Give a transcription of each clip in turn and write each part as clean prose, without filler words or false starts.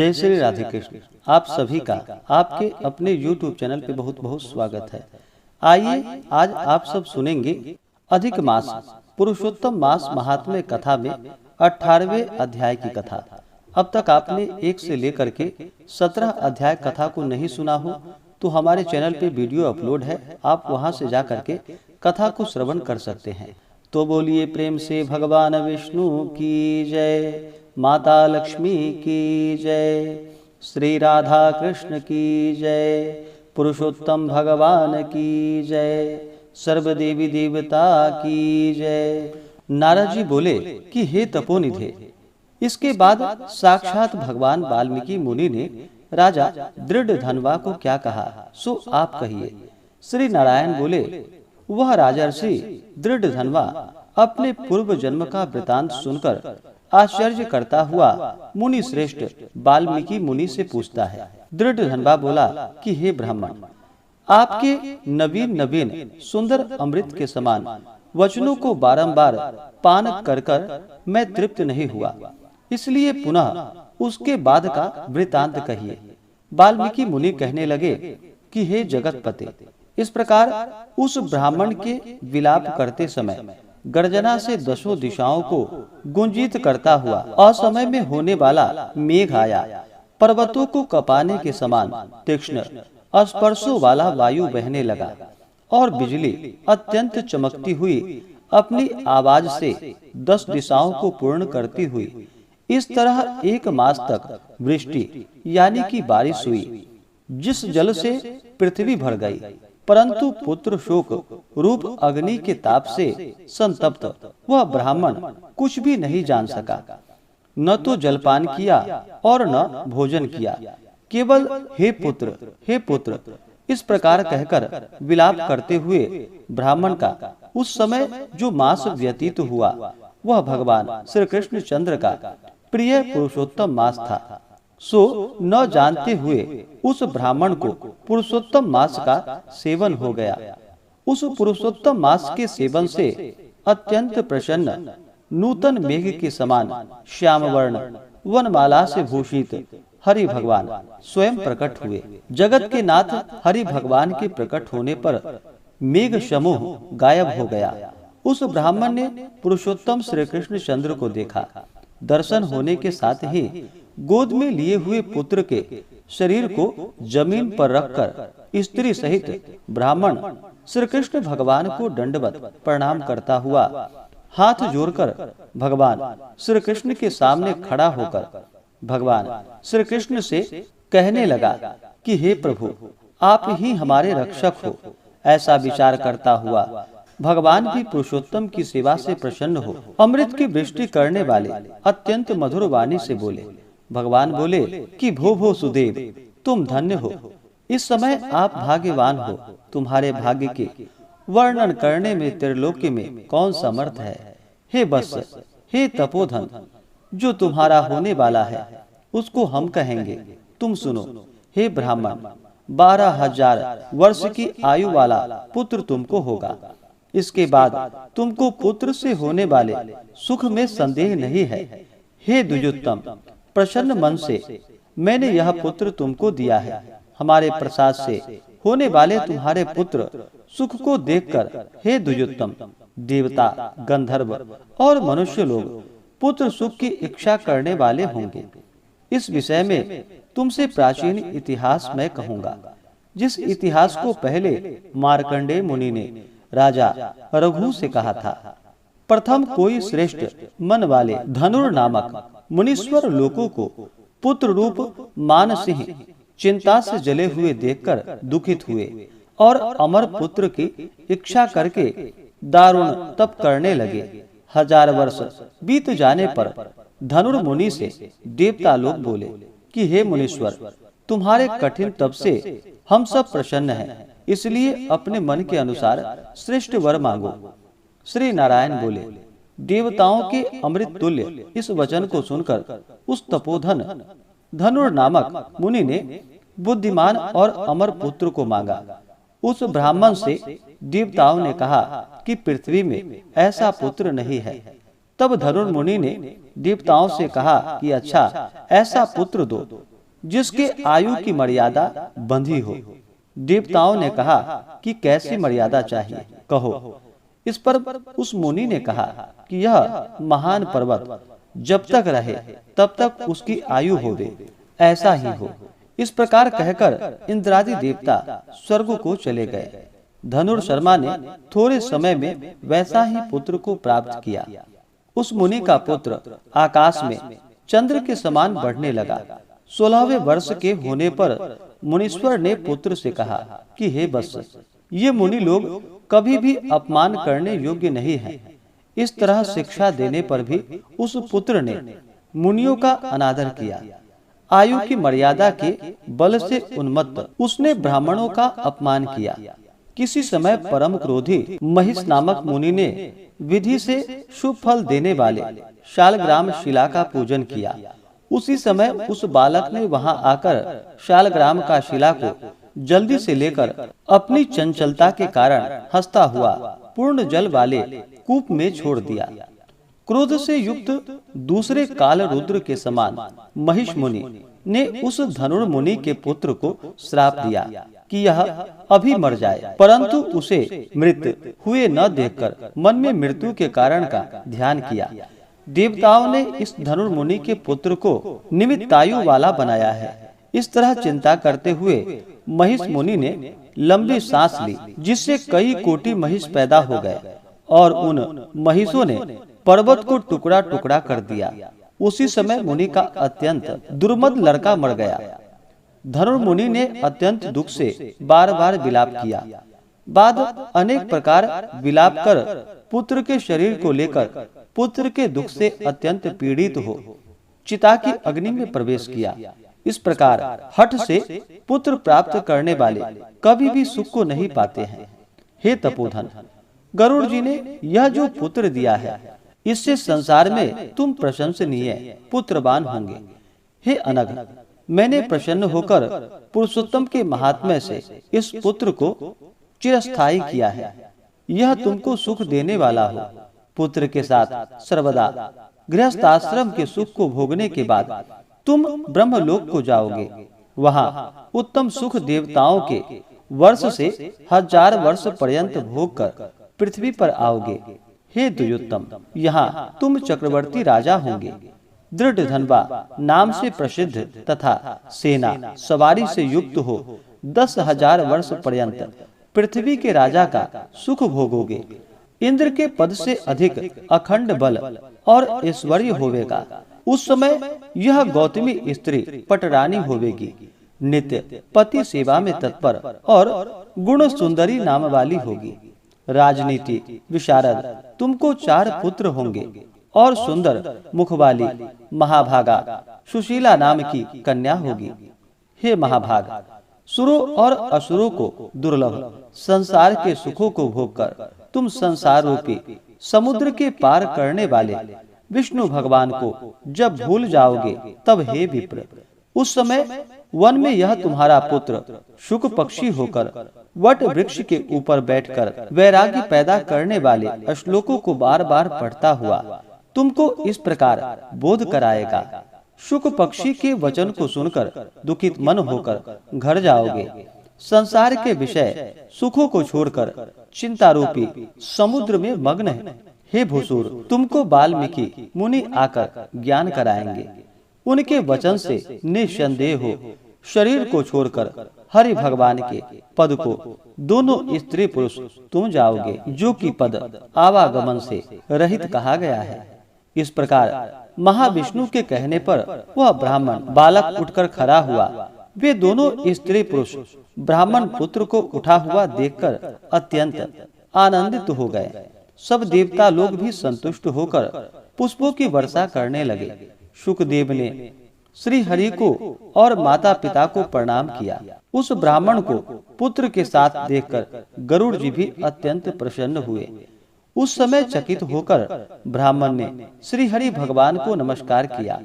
जय श्री राधे कृष्ण। आप सभी का आपके अपने YouTube चैनल पे बहुत बहुत स्वागत है। आइए आज आप सब सुनेंगे अधिक मास पुरुषोत्तम मास महात्म्य कथा में 18वें अध्याय की कथा। अब तक आपने 1 से लेकर के 17 अध्याय कथा को नहीं सुना हो तो हमारे चैनल पे वीडियो अपलोड है, आप वहां से जा करके कथा को श्रवण कर सकते हैं। तो बोलिए प्रेम से भगवान विष्णु की जय, माता लक्ष्मी की जय, श्री राधा कृष्ण की जय, पुरुषोत्तम भगवान की जय, सर्व देवी देवता की जय। नारद जी बोले कि हे तपोनिधे, इसके बाद साक्षात भगवान वाल्मीकि मुनि ने राजा दृढ़धनवा को क्या कहा सो आप कहिए। श्री नारायण बोले, वह राजर्षि दृढ़धनवा अपने पूर्व जन्म का वृतांत सुनकर आश्चर्य करता हुआ मुनि श्रेष्ठ वाल्मीकि मुनि से पूछता है। दृढ़धनवा बोला कि हे ब्राह्मण, आपके नवीन नवीन सुंदर अमृत के समान वचनों को बारंबार पान कर कर मैं तृप्त नहीं हुआ, इसलिए पुनः उसके बाद का वृतांत कहिए। वाल्मीकि मुनि कहने लगे कि हे जगतपते, इस प्रकार उस ब्राह्मण के विलाप करते समय गर्जना से 10 दिशाओं को गुंजित करता हुआ असमय में होने वाला मेघ आया, पर्वतों को कपाने के समान तीक्ष्ण स्पर्शों वाला वायु बहने लगा और बिजली अत्यंत चमकती हुई अपनी आवाज से 10 दिशाओं को पूर्ण करती हुई इस तरह 1 मास तक वृष्टि यानी कि बारिश हुई, जिस जल से पृथ्वी भर गई। परंतु पुत्र शोक रूप अग्नि के ताप से संतप्त वह ब्राह्मण कुछ भी नहीं जान सका, न तो जलपान किया और न भोजन किया, केवल हे पुत्र इस प्रकार कहकर विलाप करते हुए ब्राह्मण का उस समय जो मास व्यतीत हुआ वह भगवान श्री कृष्ण चंद्र का प्रिय पुरुषोत्तम मास था। सो न जानते हुए उस ब्राह्मण को पुरुषोत्तम मास का सेवन हो गया। उस पुरुषोत्तम मास के सेवन से अत्यंत प्रसन्न नूतन मेघ के समान श्याम वर्ण वनमाला से भूषित हरि भगवान स्वयं प्रकट हुए। जगत के नाथ हरि भगवान के प्रकट होने पर मेघ समूह गायब हो गया। उस ब्राह्मण ने पुरुषोत्तम श्री कृष्ण चंद्र को देखा। दर्शन होने के साथ ही गोद में लिए हुए पुत्र के शरीर को जमीन पर रखकर स्त्री सहित ब्राह्मण श्री कृष्ण भगवान को दंडवत प्रणाम करता हुआ हाथ जोड़कर भगवान श्री कृष्ण के सामने खड़ा होकर भगवान श्री कृष्ण से कहने लगा कि हे प्रभु, आप ही हमारे रक्षक हो। ऐसा विचार करता हुआ भगवान भी पुरुषोत्तम की सेवा से प्रसन्न हो अमृत की वृष्टि करने वाले अत्यंत मधुर वाणी से बोले। भगवान बोले कि भो सुदेव, तुम धन्य हो, इस समय आप भाग्यवान हो। तुम्हारे भाग्य के वर्णन करने में त्रिलोकी में कौन समर्थ है। हे बस, हे तपोधन, जो तुम्हारा होने वाला है उसको हम कहेंगे, तुम सुनो। हे ब्राह्मण, 12,000 वर्ष की आयु वाला पुत्र तुमको होगा। इसके बाद तुमको पुत्र से होने वाले सुख में संदेह नहीं है। हे द्विजोत्तम, प्रसन्न मन से मैंने यह पुत्र तुमको दिया है। हमारे प्रसाद से होने वाले तुम्हारे पुत्र सुख को देखकर हे द्विजोत्तम, देवता, गंधर्व और मनुष्य लोग पुत्र सुख की इच्छा करने वाले होंगे। इस विषय में तुमसे प्राचीन इतिहास मैं कहूँगा, जिस इतिहास को पहले मार्कंडेय मुनि ने राजा रघु से कहा था। प्रथम कोई श्रेष्ठ मन वाले धनुर नामक मुनीश्वर लोगों को पुत्र रूप मानसिंह चिंता से जले हुए देखकर दुखित हुए और अमर पुत्र की इच्छा करके दारुण तप करने लगे। 1000 वर्ष बीत जाने पर धनुर मुनि से देवता लोग बोले कि हे मुनीश्वर, तुम्हारे कठिन तप से हम सब प्रसन्न हैं, इसलिए अपने मन के अनुसार श्रेष्ठ वर मांगो। श्री नारायण बोले, देवताओं के अमृत तुल्य इस वचन को सुनकर उस तपोधन धनुर नामक मुनि ने बुद्धिमान और अमर पुत्र को मांगा। उस ब्राह्मण से देवताओं ने कहा कि पृथ्वी में ऐसा पुत्र नहीं है। तब धनुर मुनि ने देवताओं से कहा कि अच्छा, ऐसा पुत्र दो जिसके आयु की मर्यादा बंधी हो। देवताओं ने कहा कि कैसी मर्यादा चाहिए, कहो। इस पर उस मुनि ने कहा कि यह महान पर्वत जब तक रहे तब तक उसकी आयु होवे, ऐसा ही हो। इस प्रकार कहकर इंद्रादि देवता स्वर्ग को चले गए। धनुर्शर्मा ने थोड़े समय में वैसा ही पुत्र को प्राप्त किया। उस मुनि का पुत्र आकाश में चंद्र के समान बढ़ने लगा। 16वें वर्ष के होने पर मुनीश्वर ने पुत्र से कहा कि हे वत्स, ये मुनि लोग कभी भी अपमान करने योग्य नहीं हैं। इस तरह शिक्षा देने पर भी उस पुत्र ने मुनियों का अनादर किया। आयु की मर्यादा के बल से उन्मत्त उसने ब्राह्मणों का अपमान किया। किसी समय परम क्रोधी महिष नामक मुनि ने विधि से शुभ फल देने वाले शालग्राम शिला का पूजन किया। उसी समय उस बालक ने वहां आकर शालग्राम का शिला को जल्दी से लेकर अपनी चंचलता के कारण हंसता हुआ पूर्ण जल वाले कूप में छोड़ दिया। क्रोध से युक्त दूसरे काल रुद्र के समान महिष मुनि ने उस धनुर्मुनि के पुत्र को श्राप दिया कि यह अभी मर जाए, परंतु उसे मृत हुए न देखकर मन में मृत्यु के कारण का ध्यान किया। देवताओं ने इस धनुर्मुनि के पुत्र को निमित्तायु वाला बनाया है। इस तरह चिंता करते हुए महिष मुनि ने लंबी सांस ली, जिससे कई कोटि महिष पैदा हो गए और उन महिषों ने पर्वत को टुकड़ा टुकड़ा कर दिया। उसी समय मुनि का अत्यंत दुर्मद लड़का मर गया। धनुर्मुनि ने अत्यंत दुख से बार बार विलाप किया। बाद अनेक प्रकार विलाप कर पुत्र के शरीर को लेकर पुत्र के दुख से अत्यंत पीड़ित हो चिता की अग्नि में प्रवेश किया। इस प्रकार हठ से पुत्र प्राप्त करने वाले कभी भी सुख को नहीं पाते हैं। हे तपोधन, गरुड़ जी ने यह जो पुत्र दिया है, इससे संसार में तुम प्रशंसनीय पुत्रवान होंगे। हे अनघ, मैंने प्रसन्न होकर पुरुषोत्तम के महात्म्य से इस पुत्र को चिरस्थायी किया है। यह तुमको सुख देने वाला हो। पुत्र के साथ सर्वदा गृहस्थाश्रम के सुख को भोगने के बाद तुम ब्रह्मलोक को जाओगे। वहां उत्तम सुख देवताओं के वर्ष से 1000 वर्ष पर्यंत भोग कर पृथ्वी पर आओगे। हे द्युत्तम, यहाँ तुम चक्रवर्ती राजा होंगे। दृढ़ धनवा नाम से प्रसिद्ध तथा सेना सवारी से युक्त हो 10,000 वर्ष पर्यंत पृथ्वी के राजा का सुख भोगोगे। इंद्र के पद से अधिक अखंड बल और ऐश्वर्य होवेगा। उस समय यह गौतमी स्त्री पटरानी होवेगी। नित्य पति सेवा में तत्पर और गुण सुंदरी नाम वाली होगी। राजनीति विशारद तुमको 4 पुत्र होंगे और सुंदर मुख वाली महाभागा सुशीला नाम की कन्या होगी। हे महाभाग, सुरों और असुरों को दुर्लभ संसार के सुखों को भोगकर तुम संसार रूपी समुद्र के पार करने वाले विष्णु भगवान को जब भूल जाओगे, तब हे विप्र, उस समय वन में यह तुम्हारा पुत्र शुक पक्षी होकर वट वृक्ष के ऊपर बैठकर वैराग्य पैदा करने वाले श्लोकों को बार बार पढ़ता हुआ तुमको इस प्रकार बोध कराएगा। शुक पक्षी के वचन को सुनकर दुखित मन होकर घर जाओगे। संसार के विषय सुखों को छोड़कर चिंता रूपी समुद्र में मग्न है। हे भूसुर, तुमको वाल्मीकि मुनि आकर ज्ञान कराएंगे। उनके वचन से निसंदेह हो शरीर को छोड़कर हरि भगवान के पद को दोनों स्त्री पुरुष तुम जाओगे, जो कि पद आवागमन से रहित कहा गया है। इस प्रकार महाविष्णु के कहने पर वह ब्राह्मण बालक उठकर खड़ा हुआ। वे दोनों स्त्री पुरुष ब्राह्मण पुत्र को उठा हुआ देखकर अत्यंत आनंदित हो गए। सब देवता लोग भी संतुष्ट होकर पुष्पों की वर्षा करने लगे। शुकदेव ने श्री हरि को और माता पिता को प्रणाम किया। उस ब्राह्मण को पुत्र के साथ देखकर गरुड़ जी भी अत्यंत प्रसन्न हुए। उस समय चकित होकर ब्राह्मण ने श्री हरि भगवान को नमस्कार किया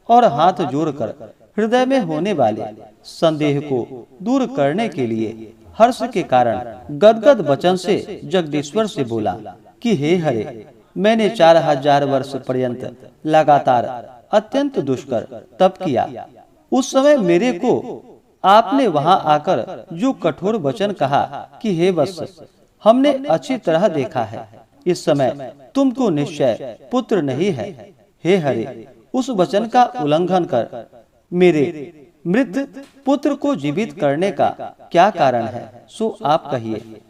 और हाथ जोड़कर हृदय में होने वाले संदेह को दूर करने के लिए हर्ष के कारण गदगद वचन से जगदीश्वर से बोला कि हे हरे, मैंने 4000 वर्ष पर्यंत लगातार अत्यंत दुष्कर तप किया। उस समय मेरे को आपने वहां आकर जो कठोर वचन कहा कि हे वत्स, हमने अच्छी तरह देखा है, इस समय तुमको निश्चय पुत्र नहीं है। हे हरे, उस वचन का उल्लंघन कर मेरे मृत पुत्र को जीवित करने का क्या कारण है, सो आप कहिए।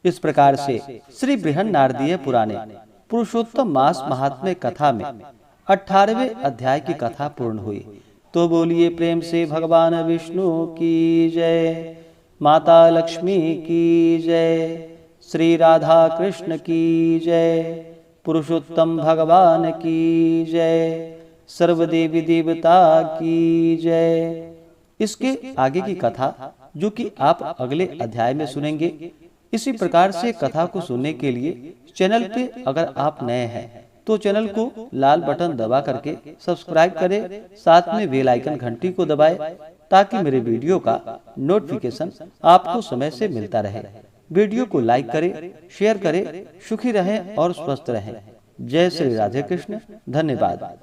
इस प्रकार से श्री बृहन्नारदीय पुराणे पुरुषोत्तम मास महात्म्य कथा में 18वें अध्याय की कथा पूर्ण हुई। तो बोलिए प्रेम से भगवान विष्णु की जय, माता लक्ष्मी की जय, श्री राधा कृष्ण की जय, पुरुषोत्तम भगवान की जय, सर्वदेवी देवता की जय। इसके आगे की कथा जो कि आप अगले अध्याय में सुनेंगे। इसी प्रकार से कथा को सुनने के लिए चैनल पे अगर आप नए हैं तो चैनल को लाल बटन दबा करके सब्सक्राइब करें, साथ में बेल आइकन घंटी को दबाएं ताकि मेरे वीडियो का नोटिफिकेशन आपको समय से मिलता रहे। वीडियो को लाइक करें, शेयर करें। सुखी रहें और स्वस्थ रहें। जय श्री राधे कृष्ण। धन्यवाद।